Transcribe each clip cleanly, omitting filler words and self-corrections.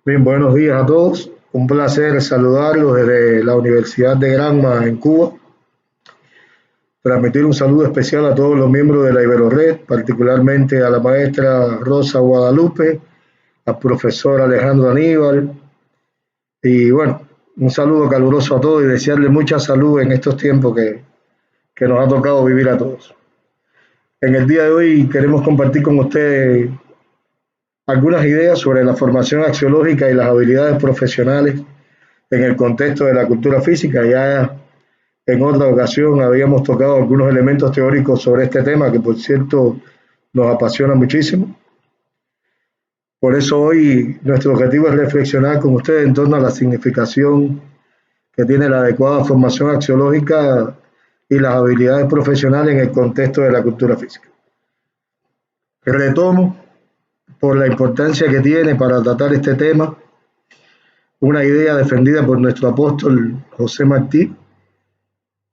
Bien, buenos días a todos. Un placer saludarlos desde la Universidad de Granma en Cuba. Transmitir un saludo especial a todos los miembros de la Iberored, particularmente a la maestra Rosa Guadalupe, al profesor Alejandro Aníbal. Y bueno, un saludo caluroso a todos y desearles mucha salud en estos tiempos que nos ha tocado vivir a todos. En el día de hoy queremos compartir con ustedes algunas ideas sobre la formación axiológica y las habilidades profesionales en el contexto de la cultura física. Ya en otra ocasión habíamos tocado algunos elementos teóricos sobre este tema que, por cierto, nos apasiona muchísimo. Por eso hoy nuestro objetivo es reflexionar con ustedes en torno a la significación que tiene la adecuada formación axiológica y las habilidades profesionales en el contexto de la cultura física. Retomo, por la importancia que tiene para tratar este tema, una idea defendida por nuestro apóstol José Martí,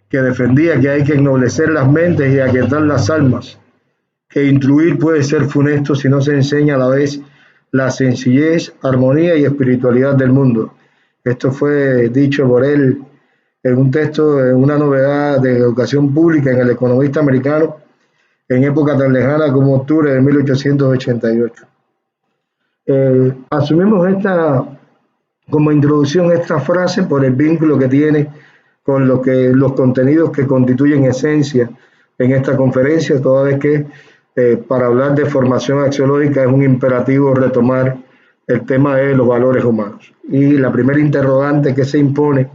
que defendía que hay que ennoblecer las mentes y aquietar las almas, que instruir puede ser funesto si no se enseña a la vez la sencillez, armonía y espiritualidad del mundo. Esto fue dicho por él en un texto, en una novedad de educación pública en El Economista Americano, en época tan lejana como octubre de 1888. Asumimos como introducción esta frase por el vínculo que tiene con los contenidos que constituyen esencia en esta conferencia, toda vez que para hablar de formación axiológica es un imperativo retomar el tema de los valores humanos. Y la primera interrogante que se impone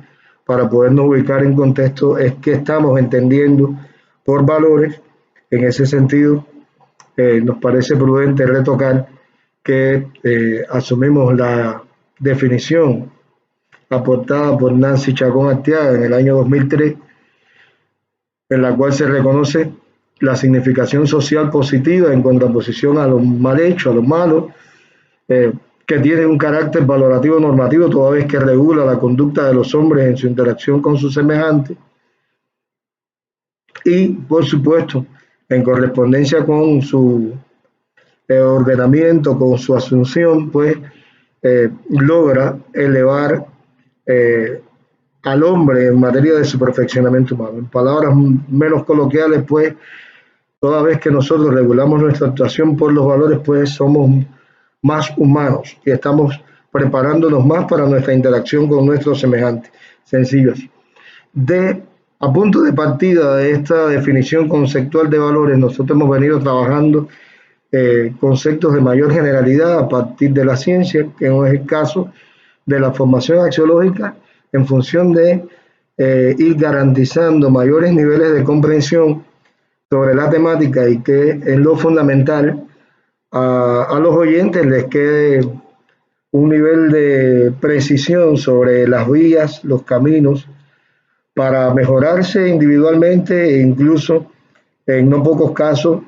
para podernos ubicar en contexto es qué estamos entendiendo por valores. En ese sentido, nos parece prudente retocar que asumimos la definición aportada por Nancy Chacón Arteaga en el año 2003, en la cual se reconoce la significación social positiva en contraposición a lo mal hecho, a lo malo, que tiene un carácter valorativo normativo toda vez que regula la conducta de los hombres en su interacción con sus semejantes y, por supuesto, en correspondencia con su ordenamiento, con su asunción, pues logra elevar al hombre en materia de su perfeccionamiento humano. En palabras menos coloquiales, pues, toda vez que nosotros regulamos nuestra actuación por los valores, pues somos más humanos y estamos preparándonos más para nuestra interacción con nuestros semejantes. Sencillo así. A punto de partida de esta definición conceptual de valores, nosotros hemos venido trabajando conceptos de mayor generalidad a partir de la ciencia, que no es el caso de la formación axiológica, en función de ir garantizando mayores niveles de comprensión sobre la temática y que en lo fundamental a los oyentes les quede un nivel de precisión sobre las vías, los caminos, para mejorarse individualmente e incluso, en no pocos casos,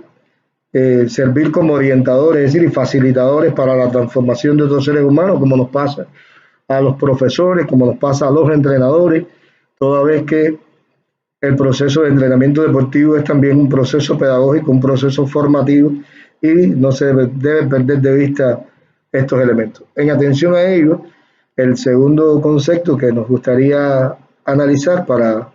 servir como orientadores, es decir, y facilitadores para la transformación de otros seres humanos, como nos pasa a los profesores, como nos pasa a los entrenadores, toda vez que el proceso de entrenamiento deportivo es también un proceso pedagógico, un proceso formativo, y no se debe perder de vista estos elementos. En atención a ello, el segundo concepto que nos gustaría analizar para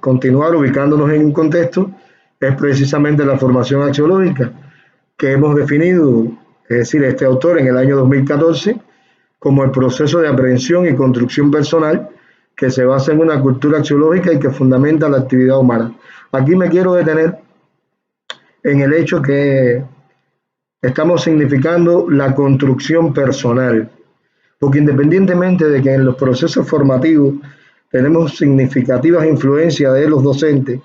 continuar ubicándonos en un contexto es precisamente la formación axiológica, que hemos definido, es decir, este autor en el año 2014, como el proceso de aprehensión y construcción personal que se basa en una cultura axiológica y que fundamenta la actividad humana. Aquí me quiero detener en el hecho que estamos significando la construcción personal, porque independientemente de que en los procesos formativos tenemos significativas influencias de los docentes,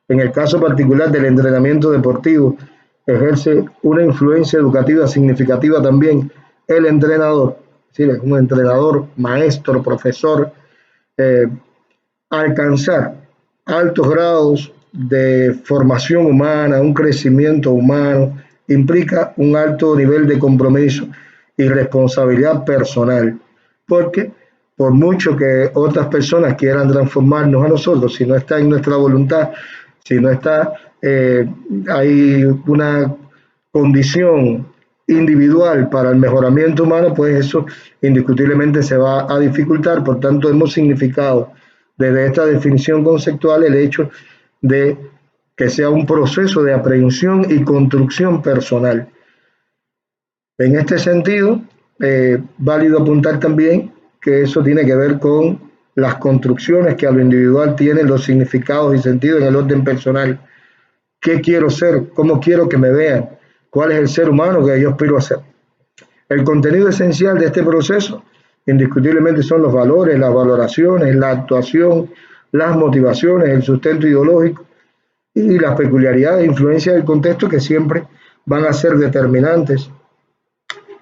en el caso particular del entrenamiento deportivo, ejerce una influencia educativa significativa también el entrenador, ¿sí? Un entrenador, maestro, profesor, alcanzar altos grados de formación humana, un crecimiento humano, implica un alto nivel de compromiso y responsabilidad personal, porque por mucho que otras personas quieran transformarnos a nosotros, si no está en nuestra voluntad, si no está, hay una condición individual para el mejoramiento humano, pues eso indiscutiblemente se va a dificultar. Por tanto, hemos significado desde esta definición conceptual el hecho de que sea un proceso de aprehensión y construcción personal. En este sentido, válido apuntar también que eso tiene que ver con las construcciones que a lo individual tienen los significados y sentidos en el orden personal. ¿Qué quiero ser? ¿Cómo quiero que me vean? ¿Cuál es el ser humano que yo aspiro a ser? El contenido esencial de este proceso, indiscutiblemente, son los valores, las valoraciones, la actuación, las motivaciones, el sustento ideológico y las peculiaridades e influencias del contexto que siempre van a ser determinantes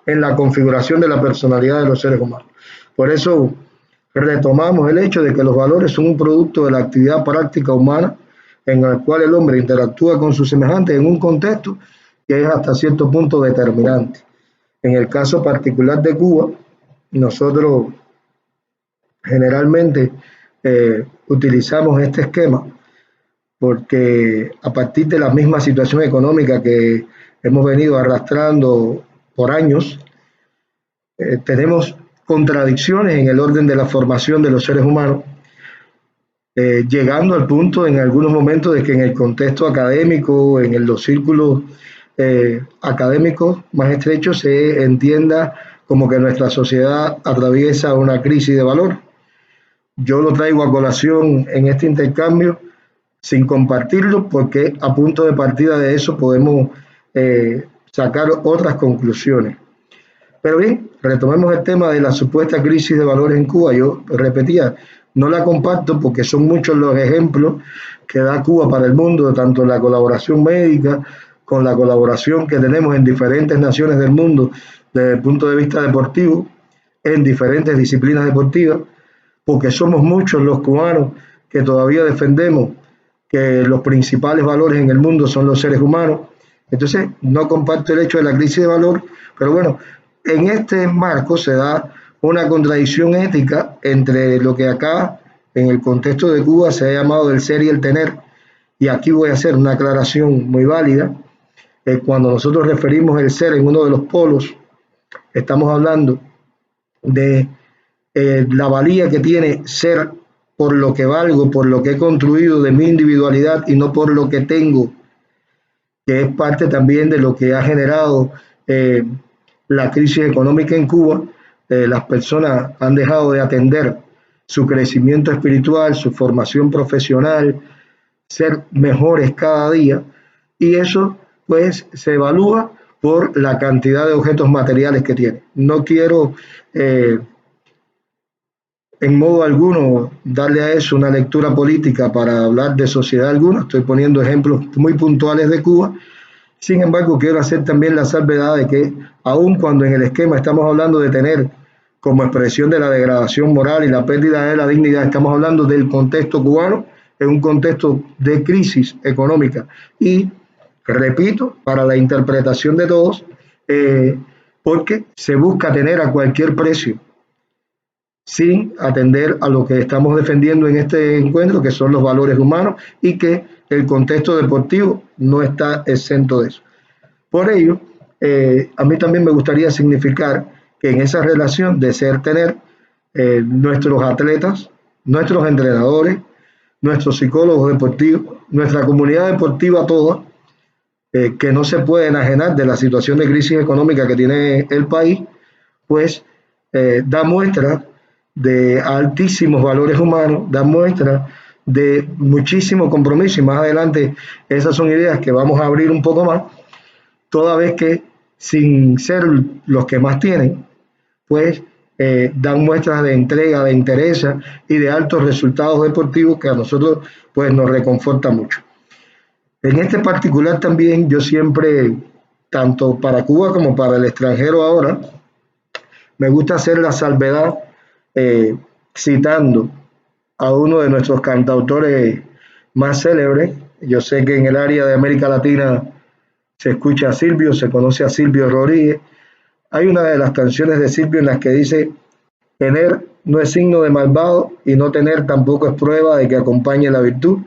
en la configuración de la personalidad de los seres humanos. Por eso retomamos el hecho de que los valores son un producto de la actividad práctica humana en el cual el hombre interactúa con sus semejantes en un contexto que es hasta cierto punto determinante. En el caso particular de Cuba, nosotros generalmente utilizamos este esquema porque a partir de la misma situación económica que hemos venido arrastrando por años, tenemos contradicciones en el orden de la formación de los seres humanos, llegando al punto en algunos momentos de que en el contexto académico, en los círculos académicos más estrechos, se entienda como que nuestra sociedad atraviesa una crisis de valor. Yo lo traigo a colación en este intercambio sin compartirlo, porque a punto de partida de eso podemos sacar otras conclusiones. Pero bien, retomemos el tema de la supuesta crisis de valores en Cuba. Yo repetía, no la comparto porque son muchos los ejemplos que da Cuba para el mundo, tanto en la colaboración médica, con la colaboración que tenemos en diferentes naciones del mundo desde el punto de vista deportivo, en diferentes disciplinas deportivas, porque somos muchos los cubanos que todavía defendemos que los principales valores en el mundo son los seres humanos. Entonces, no comparto el hecho de la crisis de valor, pero bueno, en este marco se da una contradicción ética entre lo que acá, en el contexto de Cuba, se ha llamado el ser y el tener, y aquí voy a hacer una aclaración muy válida. Cuando nosotros referimos el ser en uno de los polos, estamos hablando de la valía que tiene ser por lo que valgo, por lo que he construido de mi individualidad y no por lo que tengo, que es parte también de lo que ha generado la crisis económica en Cuba. Las personas han dejado de atender su crecimiento espiritual, su formación profesional, ser mejores cada día, y eso pues se evalúa por la cantidad de objetos materiales que tiene. No quiero en modo alguno darle a eso una lectura política para hablar de sociedad alguna, estoy poniendo ejemplos muy puntuales de Cuba. Sin embargo, quiero hacer también la salvedad de que aun cuando en el esquema estamos hablando de tener como expresión de la degradación moral y la pérdida de la dignidad, estamos hablando del contexto cubano, en un contexto de crisis económica. Y repito, para la interpretación de todos, porque se busca tener a cualquier precio, sin atender a lo que estamos defendiendo en este encuentro, que son los valores humanos, y que el contexto deportivo no está exento de eso. Por ello, a mí también me gustaría significar que en esa relación de ser-tener, nuestros atletas, nuestros entrenadores, nuestros psicólogos deportivos, nuestra comunidad deportiva toda, que no se puede enajenar de la situación de crisis económica que tiene el país, pues da muestra de altísimos valores humanos, da muestra de muchísimo compromiso, y más adelante esas son ideas que vamos a abrir un poco más, toda vez que sin ser los que más tienen, pues dan muestras de entrega, de interés y de altos resultados deportivos que a nosotros pues nos reconforta mucho. En este particular también yo siempre, tanto para Cuba como para el extranjero ahora, me gusta hacer la salvedad citando a uno de nuestros cantautores más célebres. Yo sé que en el área de América Latina se escucha a Silvio, se conoce a Silvio Rodríguez. Hay una de las canciones de Silvio en las que dice: tener no es signo de malvado y no tener tampoco es prueba de que acompañe la virtud.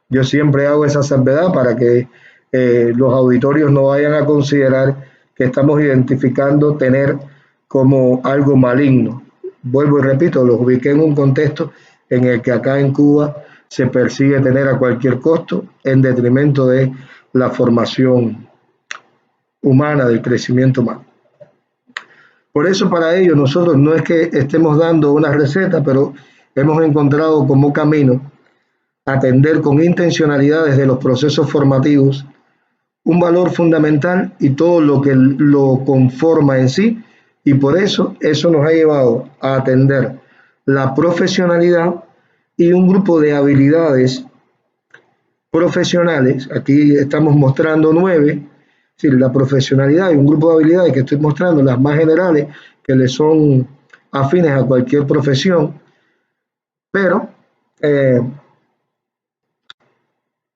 Yo siempre hago esa salvedad para que los auditorios no vayan a considerar que estamos identificando tener como algo maligno. Vuelvo y repito, los ubiqué en un contexto en el que acá en Cuba se persigue tener a cualquier costo en detrimento de la formación humana, del crecimiento humano. Por eso para ello nosotros no es que estemos dando una receta, pero hemos encontrado como camino atender con intencionalidad desde los procesos formativos un valor fundamental y todo lo que lo conforma en sí, y por eso nos ha llevado a atender la profesionalidad y un grupo de habilidades profesionales. Aquí estamos mostrando 9, es decir, la profesionalidad y un grupo de habilidades que estoy mostrando, las más generales, que le son afines a cualquier profesión, pero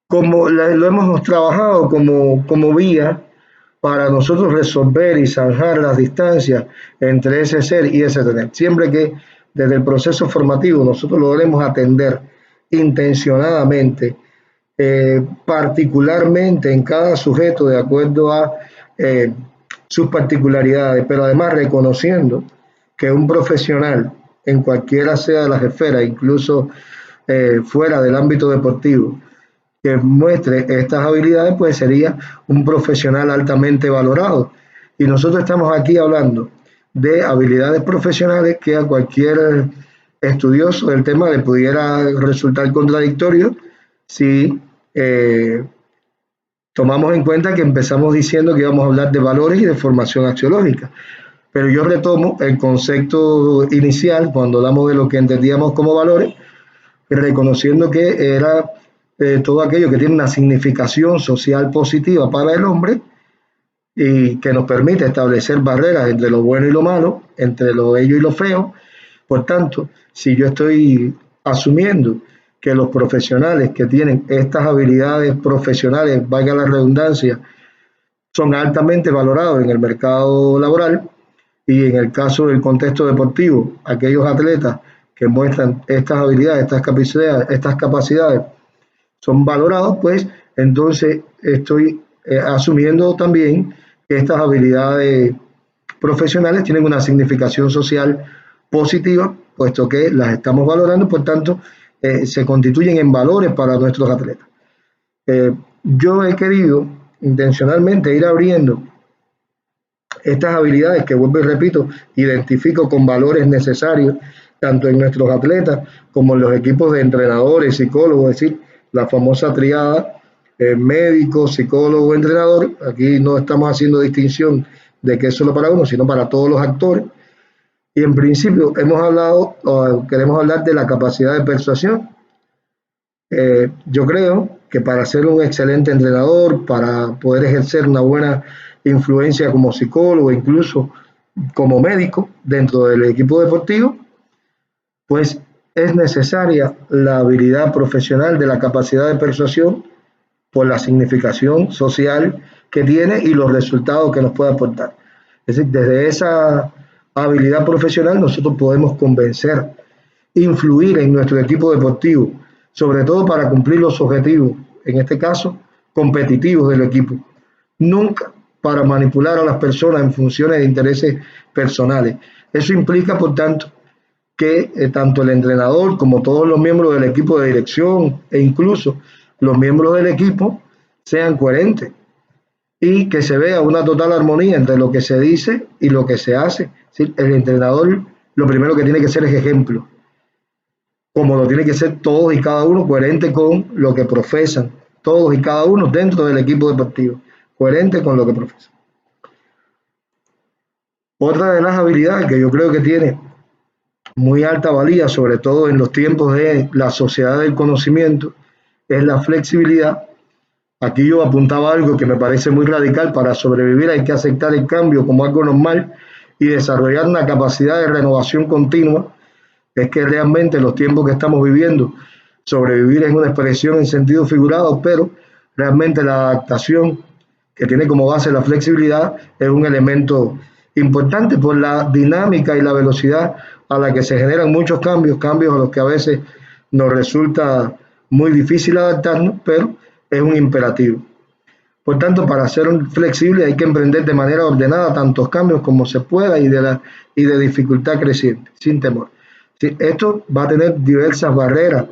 como lo hemos trabajado como vía para nosotros resolver y zanjar las distancias entre ese ser y ese tener. Siempre que desde el proceso formativo nosotros logremos atender intencionadamente, particularmente en cada sujeto de acuerdo a sus particularidades, pero además reconociendo que un profesional en cualquiera sea de las esferas, incluso fuera del ámbito deportivo, que muestre estas habilidades, pues sería un profesional altamente valorado. Y nosotros estamos aquí hablando de habilidades profesionales que a cualquier estudioso del tema le pudiera resultar contradictorio si tomamos en cuenta que empezamos diciendo que íbamos a hablar de valores y de formación axiológica. Pero yo retomo el concepto inicial cuando hablamos de lo que entendíamos como valores, reconociendo que era todo aquello que tiene una significación social positiva para el hombre y que nos permite establecer barreras entre lo bueno y lo malo, entre lo bello y lo feo. Por tanto, si yo estoy asumiendo que los profesionales que tienen estas habilidades profesionales, valga la redundancia, son altamente valorados en el mercado laboral, y en el caso del contexto deportivo, aquellos atletas que muestran estas habilidades, estas capacidades son valorados, pues entonces estoy asumiendo también que estas habilidades profesionales tienen una significación social positiva, puesto que las estamos valorando, por tanto se constituyen en valores para nuestros atletas. Yo he querido intencionalmente ir abriendo estas habilidades que, vuelvo y repito, identifico con valores necesarios tanto en nuestros atletas como en los equipos de entrenadores, psicólogos, es decir, la famosa triada médico, psicólogo, entrenador. Aquí no estamos haciendo distinción de que es solo para uno, sino para todos los actores. Y en principio queremos hablar de la capacidad de persuasión. Yo creo que para ser un excelente entrenador, para poder ejercer una buena influencia como psicólogo, incluso como médico dentro del equipo deportivo, pues es necesaria la habilidad profesional de la capacidad de persuasión por la significación social que tiene y los resultados que nos puede aportar. Es decir, desde esa habilidad profesional nosotros podemos convencer, influir en nuestro equipo deportivo, sobre todo para cumplir los objetivos, en este caso, competitivos del equipo. Nunca para manipular a las personas en funciones de intereses personales. Eso implica, por tanto, que tanto el entrenador como todos los miembros del equipo de dirección e incluso los miembros del equipo sean coherentes y que se vea una total armonía entre lo que se dice y lo que se hace. ¿Sí? El entrenador lo primero que tiene que ser es ejemplo, como lo tiene que ser todos y cada uno, coherente con lo que profesan, todos y cada uno dentro del equipo deportivo, coherente con lo que profesan. Otra de las habilidades que yo creo que tiene muy alta valía, sobre todo en los tiempos de la sociedad del conocimiento, es la flexibilidad. Aquí yo apuntaba algo que me parece muy radical: para sobrevivir hay que aceptar el cambio como algo normal y desarrollar una capacidad de renovación continua. Es que realmente en los tiempos que estamos viviendo, sobrevivir es una expresión en sentido figurado, pero realmente la adaptación, que tiene como base la flexibilidad, es un elemento importante por la dinámica y la velocidad a la que se generan muchos cambios a los que a veces nos resulta muy difícil adaptarnos, pero es un imperativo. Por tanto, para ser flexible hay que emprender de manera ordenada tantos cambios como se pueda y de dificultad creciente, sin temor. Sí, esto va a tener diversas barreras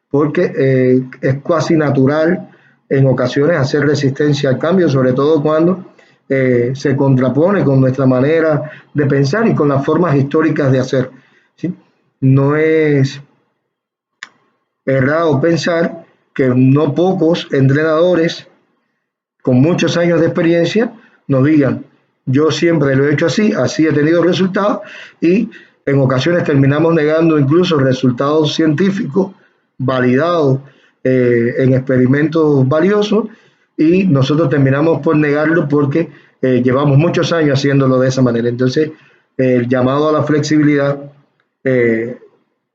porque es casi natural en ocasiones hacer resistencia al cambio, sobre todo cuando se contrapone con nuestra manera de pensar y con las formas históricas de hacer. ¿Sí? No es errado pensar que no pocos entrenadores con muchos años de experiencia nos digan, yo siempre lo he hecho así, así he tenido resultados, y en ocasiones terminamos negando incluso resultados científicos validados en experimentos valiosos, y nosotros terminamos por negarlo porque llevamos muchos años haciéndolo de esa manera. Entonces, el llamado a la flexibilidad eh,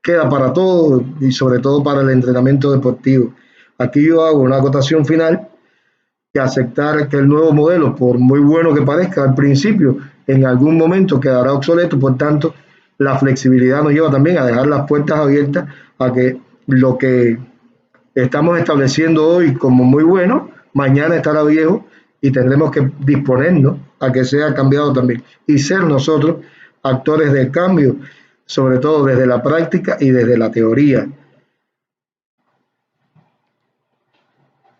queda para todo y sobre todo para el entrenamiento deportivo. Aquí yo hago una acotación final, que aceptar que el nuevo modelo, por muy bueno que parezca al principio, en algún momento quedará obsoleto. Por tanto, la flexibilidad nos lleva también a dejar las puertas abiertas a que lo que estamos estableciendo hoy como muy bueno, mañana estará viejo y tendremos que disponernos a que sea cambiado también y ser nosotros actores del cambio, sobre todo desde la práctica y desde la teoría.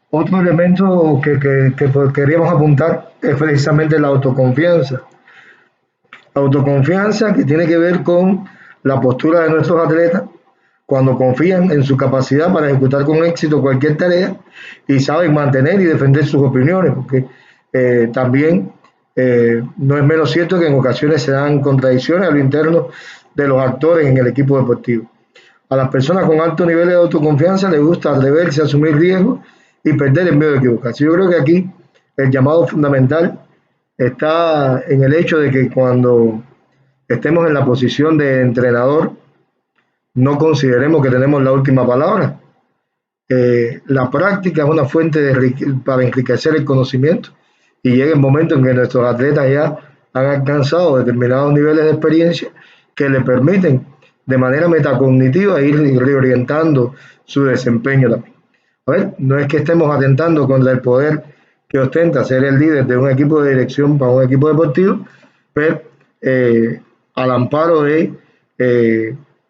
Otro elemento que queríamos apuntar es precisamente la autoconfianza. Autoconfianza que tiene que ver con la postura de nuestros atletas cuando confían en su capacidad para ejecutar con éxito cualquier tarea y saben mantener y defender sus opiniones, porque también no es menos cierto que en ocasiones se dan contradicciones a lo interno de los actores en el equipo deportivo. A las personas con alto nivel de autoconfianza les gusta atreverse a asumir riesgos y perder el miedo de equivocarse. Yo creo que aquí el llamado fundamental está en el hecho de que cuando estemos en la posición de entrenador, no consideremos que tenemos la última palabra. La práctica es una fuente para enriquecer el conocimiento, y llega el momento en que nuestros atletas ya han alcanzado determinados niveles de experiencia que le permiten de manera metacognitiva ir reorientando su desempeño también. A ver, no es que estemos atentando contra el poder que ostenta ser el líder de un equipo de dirección para un equipo deportivo, pero al amparo de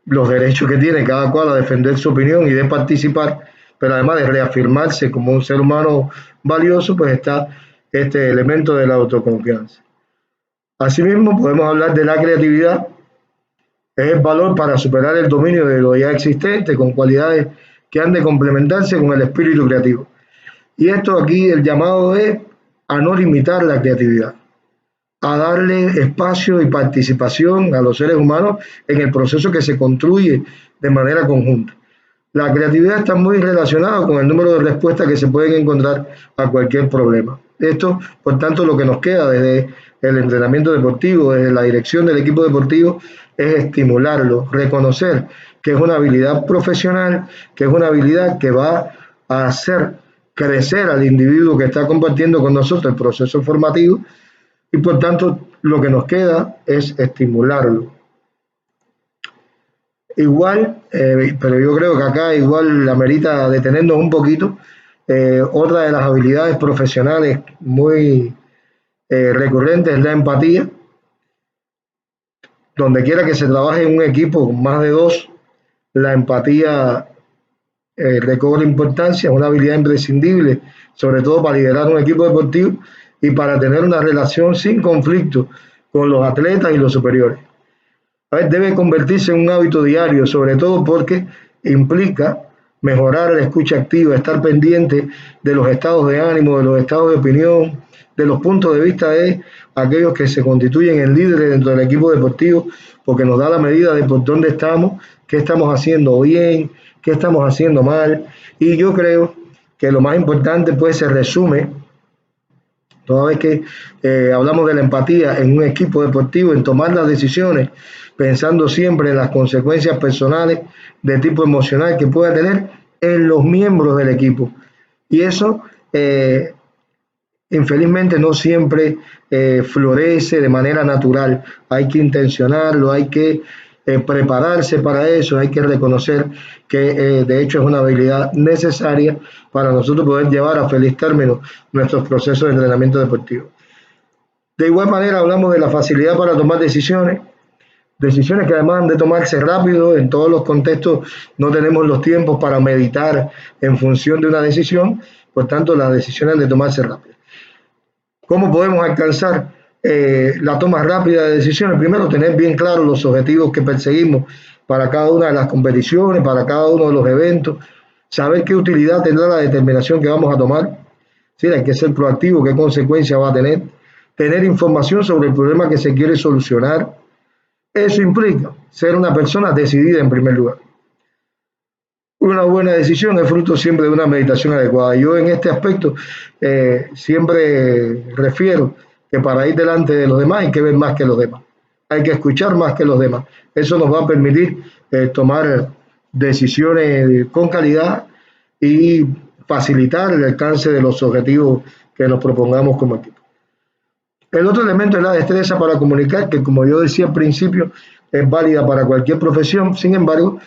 los derechos que tiene cada cual a defender su opinión y de participar, pero además de reafirmarse como un ser humano valioso, pues está este elemento de la autoconfianza. Asimismo, podemos hablar de la creatividad. Es el valor para superar el dominio de lo ya existente, con cualidades que han de complementarse con el espíritu creativo. Y esto aquí, el llamado es a no limitar la creatividad, a darle espacio y participación a los seres humanos en el proceso que se construye de manera conjunta. La creatividad está muy relacionada con el número de respuestas que se pueden encontrar a cualquier problema. Esto, por tanto, lo que nos queda desde el entrenamiento deportivo, desde la dirección del equipo deportivo, es estimularlo, reconocer que es una habilidad profesional, que es una habilidad que va a hacer crecer al individuo que está compartiendo con nosotros el proceso formativo, y por tanto lo que nos queda es estimularlo. Igual, pero yo creo que acá igual amerita detenernos un poquito. Otra de las habilidades profesionales muy recurrentes es la empatía. Donde quiera que se trabaje en un equipo con más de dos, la empatía recobra importancia, es una habilidad imprescindible, sobre todo para liderar un equipo deportivo y para tener una relación sin conflicto con los atletas y los superiores. Debe convertirse en un hábito diario, sobre todo porque implica mejorar la escucha activa, estar pendiente de los estados de ánimo, de los estados de opinión, de los puntos de vista de aquellos que se constituyen en líderes dentro del equipo deportivo, porque nos da la medida de por dónde estamos, qué estamos haciendo bien, qué estamos haciendo mal. Y yo creo que lo más importante pues se resume, toda vez que hablamos de la empatía en un equipo deportivo, en tomar las decisiones pensando siempre en las consecuencias personales de tipo emocional que pueda tener en los miembros del equipo. Y eso infelizmente no siempre florece de manera natural. Hay que intencionarlo, hay que prepararse para eso, hay que reconocer que de hecho es una habilidad necesaria para nosotros poder llevar a feliz término nuestros procesos de entrenamiento deportivo. De igual manera hablamos de la facilidad para tomar decisiones que además han de tomarse rápido. En todos los contextos no tenemos los tiempos para meditar en función de una decisión, por tanto las decisiones han de tomarse rápido. ¿Cómo podemos alcanzar la toma rápida de decisiones? Primero, tener bien claros los objetivos que perseguimos para cada una de las competiciones, para cada uno de los eventos, saber qué utilidad tendrá la determinación que vamos a tomar. Sí, hay que ser proactivo, qué consecuencias va a tener información sobre el problema que se quiere solucionar. Eso implica ser una persona decidida en primer lugar. Una buena decisión es fruto siempre de una meditación adecuada. Yo en este aspecto siempre refiero que para ir delante de los demás hay que ver más que los demás. Hay que escuchar más que los demás. Eso nos va a permitir tomar decisiones con calidad y facilitar el alcance de los objetivos que nos propongamos como equipo. El otro elemento es la destreza para comunicar, que como yo decía al principio, es válida para cualquier profesión. Sin embargo,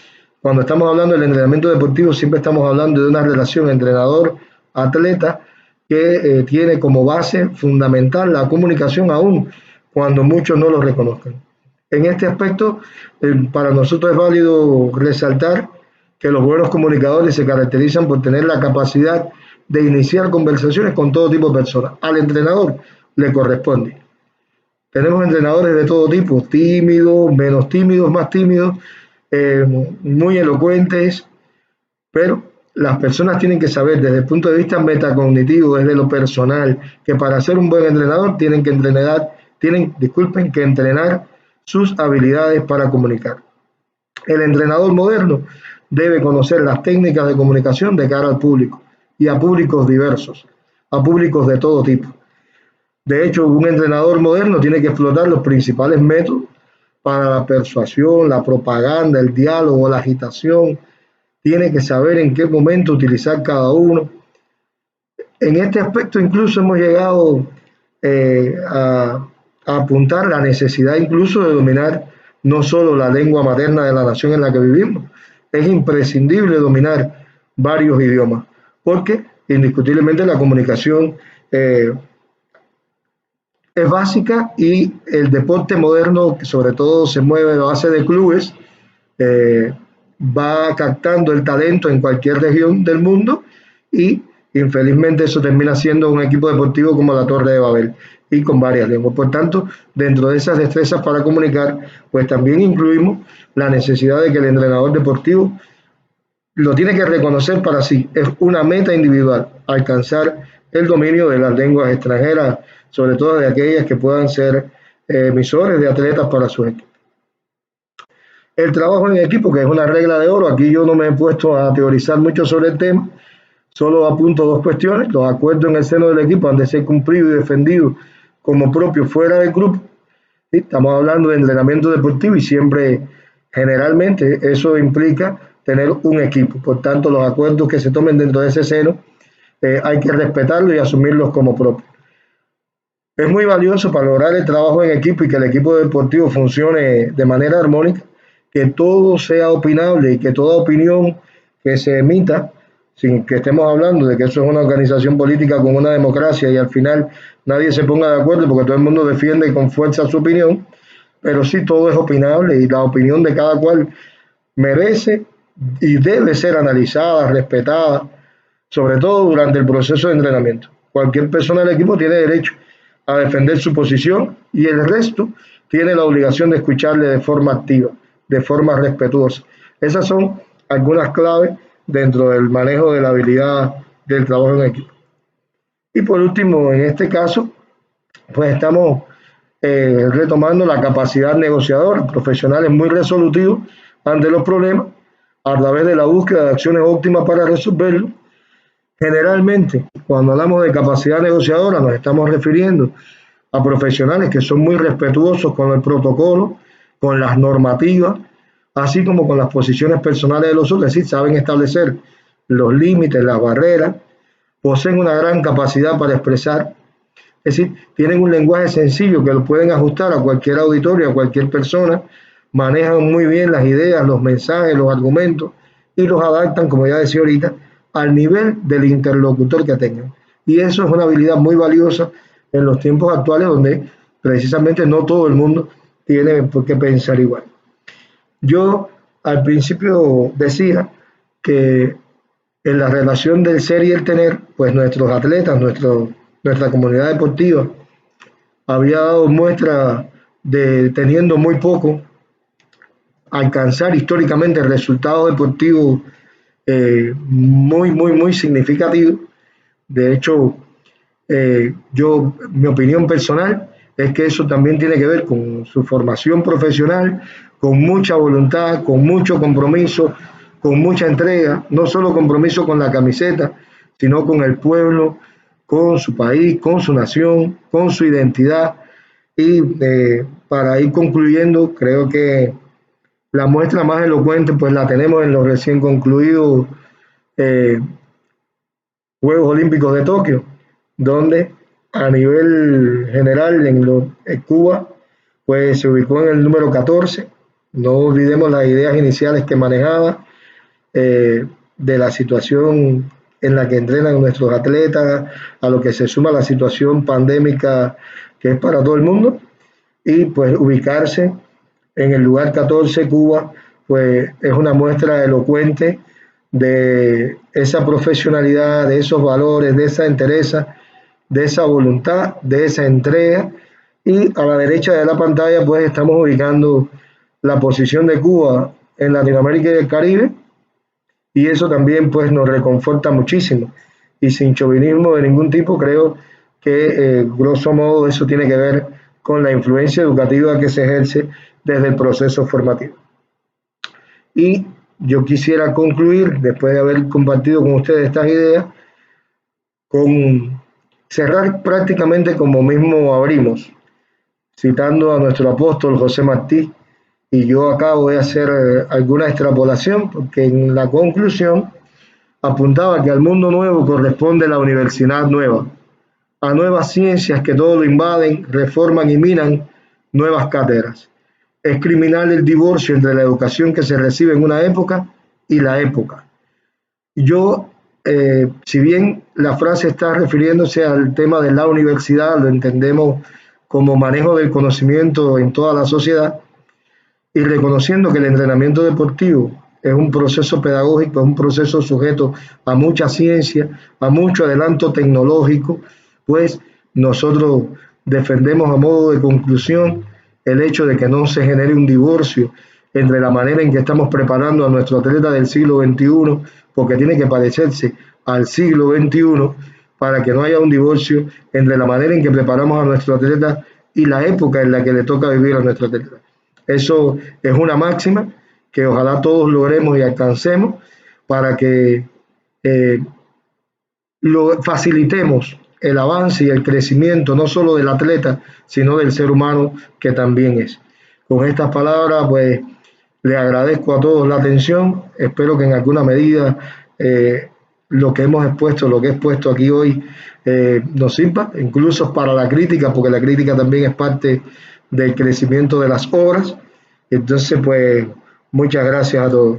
cuando estamos hablando del entrenamiento deportivo, siempre estamos hablando de una relación entrenador-atleta que tiene como base fundamental la comunicación, aún cuando muchos no lo reconozcan. En este aspecto, para nosotros es válido resaltar que los buenos comunicadores se caracterizan por tener la capacidad de iniciar conversaciones con todo tipo de personas. Al entrenador le corresponde. Tenemos entrenadores de todo tipo, tímidos, menos tímidos, más tímidos, muy elocuentes, pero las personas tienen que saber desde el punto de vista metacognitivo, desde lo personal, que para ser un buen entrenador tienen que entrenar sus habilidades para comunicar. El entrenador moderno debe conocer las técnicas de comunicación de cara al público y a públicos diversos, a públicos de todo tipo. De hecho, un entrenador moderno tiene que explotar los principales métodos para la persuasión, la propaganda, el diálogo, la agitación. Tiene que saber en qué momento utilizar cada uno. En este aspecto incluso hemos llegado a apuntar la necesidad incluso de dominar no solo la lengua materna de la nación en la que vivimos. Es imprescindible dominar varios idiomas, porque indiscutiblemente la comunicación es básica, y el deporte moderno, que sobre todo se mueve a base de clubes, va captando el talento en cualquier región del mundo, y infelizmente eso termina siendo un equipo deportivo como la Torre de Babel y con varias lenguas. Por tanto, dentro de esas destrezas para comunicar, pues también incluimos la necesidad de que el entrenador deportivo lo tiene que reconocer para sí. Es una meta individual alcanzar el dominio de las lenguas extranjeras, sobre todo de aquellas que puedan ser emisores de atletas para su equipo. El trabajo en equipo, que es una regla de oro. Aquí yo no me he puesto a teorizar mucho sobre el tema, solo apunto dos cuestiones. Los acuerdos en el seno del equipo han de ser cumplidos y defendidos como propios fuera del grupo. ¿Sí? Estamos hablando de entrenamiento deportivo y siempre, generalmente, eso implica tener un equipo. Por tanto, los acuerdos que se tomen dentro de ese seno hay que respetarlos y asumirlos como propios. Es muy valioso para lograr el trabajo en equipo y que el equipo deportivo funcione de manera armónica, que todo sea opinable y que toda opinión que se emita, sin que estemos hablando de que eso es una organización política con una democracia y al final nadie se ponga de acuerdo porque todo el mundo defiende con fuerza su opinión, pero sí todo es opinable y la opinión de cada cual merece y debe ser analizada, respetada, sobre todo durante el proceso de entrenamiento. Cualquier persona del equipo tiene derecho a defender su posición y el resto tiene la obligación de escucharle de forma activa, de forma respetuosa. Esas son algunas claves dentro del manejo de la habilidad del trabajo en equipo. Y por último, en este caso, pues estamos retomando la capacidad negociadora. Profesionales muy resolutivos ante los problemas a través de la búsqueda de acciones óptimas para resolverlos. Generalmente, cuando hablamos de capacidad negociadora, nos estamos refiriendo a profesionales que son muy respetuosos con el protocolo, con las normativas, así como con las posiciones personales de los otros. Es decir, saben establecer los límites, las barreras, poseen una gran capacidad para expresar, es decir, tienen un lenguaje sencillo que lo pueden ajustar a cualquier auditorio, a cualquier persona, manejan muy bien las ideas, los mensajes, los argumentos y los adaptan, como ya decía ahorita, al nivel del interlocutor que tengan. Y eso es una habilidad muy valiosa en los tiempos actuales donde precisamente no todo el mundo tiene por qué pensar igual. Yo al principio decía que en la relación del ser y el tener, pues nuestros atletas, nuestra comunidad deportiva, había dado muestra de teniendo muy poco, alcanzar históricamente resultados deportivos muy significativos. De hecho, mi opinión personal es que eso también tiene que ver con su formación profesional, con mucha voluntad, con mucho compromiso, con mucha entrega, no solo compromiso con la camiseta, sino con el pueblo, con su país, con su nación, con su identidad. Y para ir concluyendo, creo que la muestra más elocuente pues la tenemos en los recién concluidos eh, Juegos Olímpicos de Tokio, donde a nivel general en Cuba pues se ubicó en el número 14. No olvidemos las ideas iniciales que manejaba de la situación en la que entrenan nuestros atletas, a lo que se suma la situación pandémica que es para todo el mundo, y pues ubicarse en el lugar 14 Cuba, pues es una muestra elocuente de esa profesionalidad, de esos valores, de esa entereza, de esa voluntad, de esa entrega. Y a la derecha de la pantalla pues estamos ubicando la posición de Cuba en Latinoamérica y el Caribe, y eso también pues nos reconforta muchísimo. Y sin chauvinismo de ningún tipo, creo que grosso modo eso tiene que ver con la influencia educativa que se ejerce desde el proceso formativo. Y yo quisiera concluir, después de haber compartido con ustedes estas ideas, con cerrar prácticamente como mismo abrimos, citando a nuestro apóstol José Martí, y yo acá voy a hacer alguna extrapolación, porque en la conclusión apuntaba que al mundo nuevo corresponde la universidad nueva, a nuevas ciencias que todo lo invaden, reforman y minan nuevas cátedras. Es criminal el divorcio entre la educación que se recibe en una época y la época. Yo, si bien la frase está refiriéndose al tema de la universidad, lo entendemos como manejo del conocimiento en toda la sociedad, y reconociendo que el entrenamiento deportivo es un proceso pedagógico, es un proceso sujeto a mucha ciencia, a mucho adelanto tecnológico, pues nosotros defendemos a modo de conclusión el hecho de que no se genere un divorcio entre la manera en que estamos preparando a nuestro atleta del siglo XXI, porque tiene que parecerse al siglo XXI, para que no haya un divorcio entre la manera en que preparamos a nuestro atleta y la época en la que le toca vivir a nuestro atleta. Eso es una máxima que ojalá todos logremos y alcancemos para que facilitemos el avance y el crecimiento no solo del atleta, sino del ser humano que también es. Con estas palabras, pues, le agradezco a todos la atención. Espero que en alguna medida lo que hemos expuesto, lo que he expuesto aquí hoy, nos sirva, incluso para la crítica, porque la crítica también es parte del crecimiento de las obras. Entonces, pues, muchas gracias a todos.